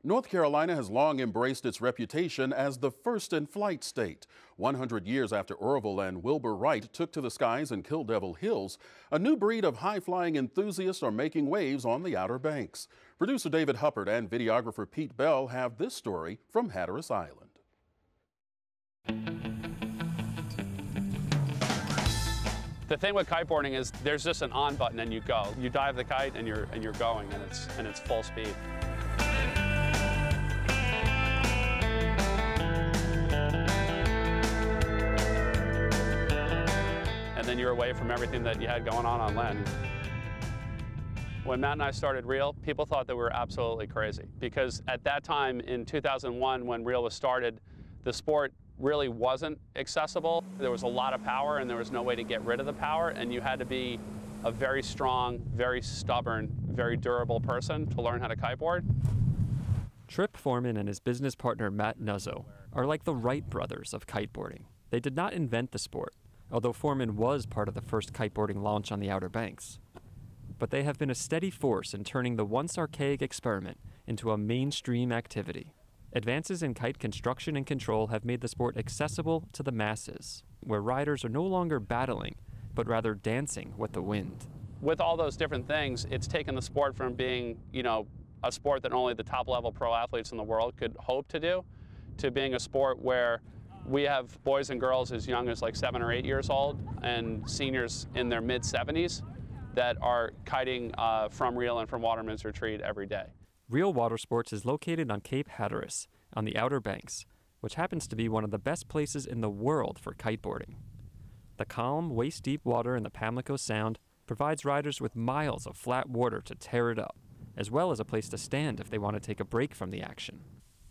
North Carolina has long embraced its reputation as the first in-flight state. 100 years after Orville and Wilbur Wright took to the skies in Kill Devil Hills, a new breed of high-flying enthusiasts are making waves on the Outer Banks. Producer David Huppert and videographer Pete Bell have this story from Hatteras Island. The thing with kiteboarding is there's just an on button and you go. You dive the kite and you're going, and it's full speed. And then you're away from everything that you had going on land. When Matt and I started REAL, people thought that we were absolutely crazy, because at that time in 2001, when REAL was started, the sport really wasn't accessible. There was a lot of power and there was no way to get rid of the power, and you had to be a very strong, very stubborn, very durable person to learn how to kiteboard. Trip Forman and his business partner Matt Nuzzo are like the Wright brothers of kiteboarding. They did not invent the sport, although Forman was part of the first kiteboarding launch on the Outer Banks. But they have been a steady force in turning the once archaic experiment into a mainstream activity. Advances in kite construction and control have made the sport accessible to the masses, where riders are no longer battling, but rather dancing with the wind. With all those different things, it's taken the sport from being, a sport that only the top-level pro athletes in the world could hope to do, to being a sport where we have boys and girls as young as like 7 or 8 years old and seniors in their mid-70s that are kiting from REAL and from Waterman's Retreat every day. REAL Watersports is located on Cape Hatteras on the Outer Banks, which happens to be one of the best places in the world for kiteboarding. The calm, waist-deep water in the Pamlico Sound provides riders with miles of flat water to tear it up, as well as a place to stand if they want to take a break from the action.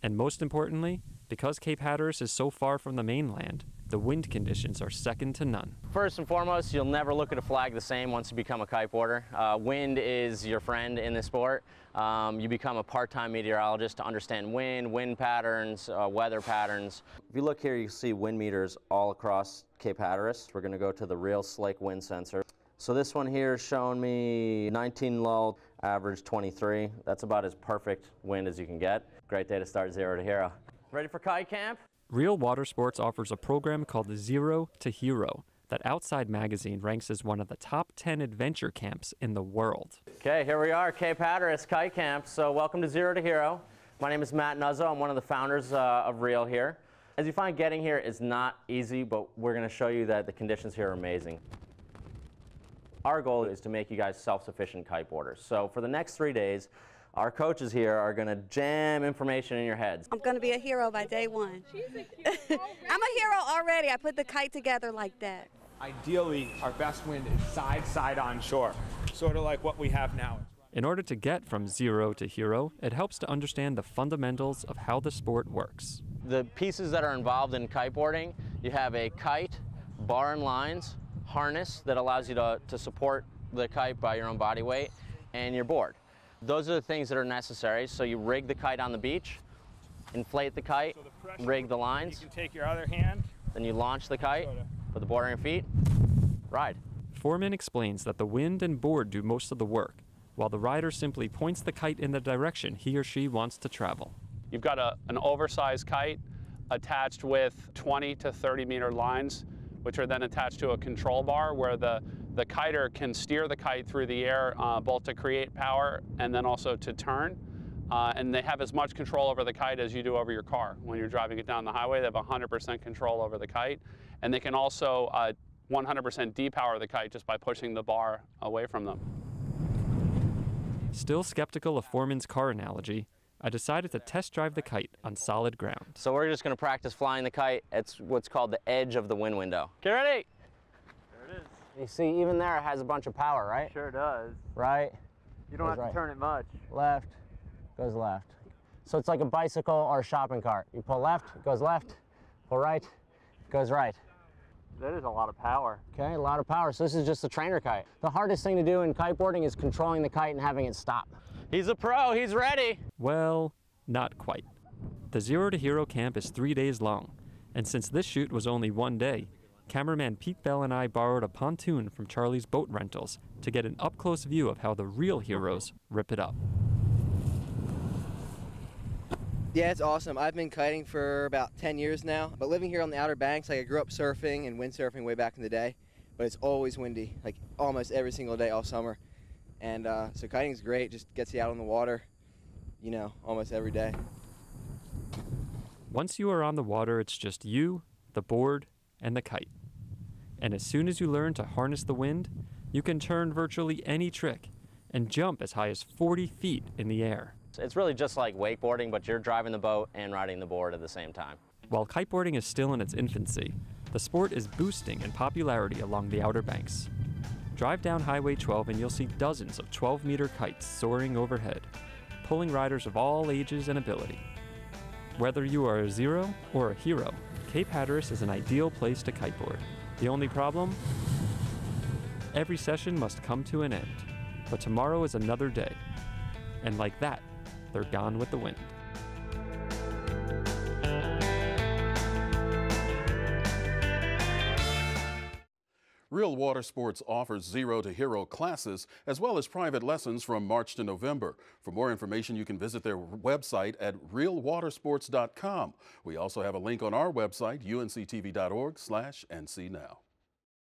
And most importantly, because Cape Hatteras is so far from the mainland, the wind conditions are second to none. First and foremost, you'll never look at a flag the same once you become a kiteboarder. Wind is your friend in this sport. You become a part-time meteorologist to understand wind patterns, weather patterns. If you look here, you see wind meters all across Cape Hatteras. We're going to go to the REAL Slake wind sensor. So this one here is showing me 19 lull, average 23. That's about as perfect wind as you can get. Great day to start 0 to hero. Ready for kite camp? REAL Watersports offers a program called 0 to Hero that Outside Magazine ranks as one of the top 10 adventure camps in the world. Okay, here we are, Cape Hatteras Kite Camp. So welcome to 0 to Hero. My name is Matt Nuzzo. I'm one of the founders of REAL here. As you find, getting here is not easy, but we're going to show you that the conditions here are amazing. Our goal is to make you guys self-sufficient kiteboarders. So for the next 3 days, our coaches here are going to jam information in your heads. I'm going to be a hero by day one. I'm a hero already. I put the kite together like that. Ideally, our best wind is side on shore, sort of like what we have now. In order to get from 0 to hero, it helps to understand the fundamentals of how the sport works. The pieces that are involved in kiteboarding, you have a kite, bar and lines, harness that allows you to support the kite by your own body weight, and your board. Those are the things that are necessary. So you rig the kite on the beach, inflate the kite, rig the lines. You can take your other hand. Then you launch the kite, put the board on your feet, ride. Forman explains that the wind and board do most of the work, while the rider simply points the kite in the direction he or she wants to travel. You've got an oversized kite attached with 20 to 30 meter lines, which are then attached to a control bar where the kiter can steer the kite through the air, both to create power and then also to turn. And they have as much control over the kite as you do over your car. When you're driving it down the highway, they have 100% control over the kite. And they can also 100% depower the kite just by pushing the bar away from them. Still skeptical of Forman's car analogy, I decided to test drive the kite on solid ground. So we're just going to practice flying the kite. It's what's called the edge of the wind window. Get ready. There it is. You see, even there it has a bunch of power, right? Sure does. Right. You don't have to turn it much. Left, goes left. So it's like a bicycle or a shopping cart. You pull left, it goes left. Pull right, it goes right. That is a lot of power. Okay, a lot of power. So this is just a trainer kite. The hardest thing to do in kiteboarding is controlling the kite and having it stop. He's a pro, he's ready. Well, not quite. The 0 to Hero camp is 3 days long, and since this shoot was only 1 day, cameraman Pete Bell and I borrowed a pontoon from Charlie's Boat Rentals to get an up-close view of how the real heroes rip it up. Yeah, it's awesome. I've been kiting for about 10 years now, but living here on the Outer Banks, like I grew up surfing and windsurfing way back in the day, but it's always windy, like almost every single day all summer. And so kiting is great, just gets you out on the water, you know, almost every day. Once you are on the water, it's just you, the board, and the kite. And as soon as you learn to harness the wind, you can turn virtually any trick and jump as high as 40 feet in the air. It's really just like wakeboarding, but you're driving the boat and riding the board at the same time. While kiteboarding is still in its infancy, the sport is boosting in popularity along the Outer Banks. Drive down Highway 12 and you'll see dozens of 12-meter kites soaring overhead, pulling riders of all ages and ability. Whether you are a zero or a hero, Cape Hatteras is an ideal place to kiteboard. The only problem? Every session must come to an end, but tomorrow is another day. And like that, they're gone with the wind. Real Watersports offers Zero to Hero classes as well as private lessons from March to November. For more information, you can visit their website at realwatersports.com. We also have a link on our website, unctv.org/ncnow.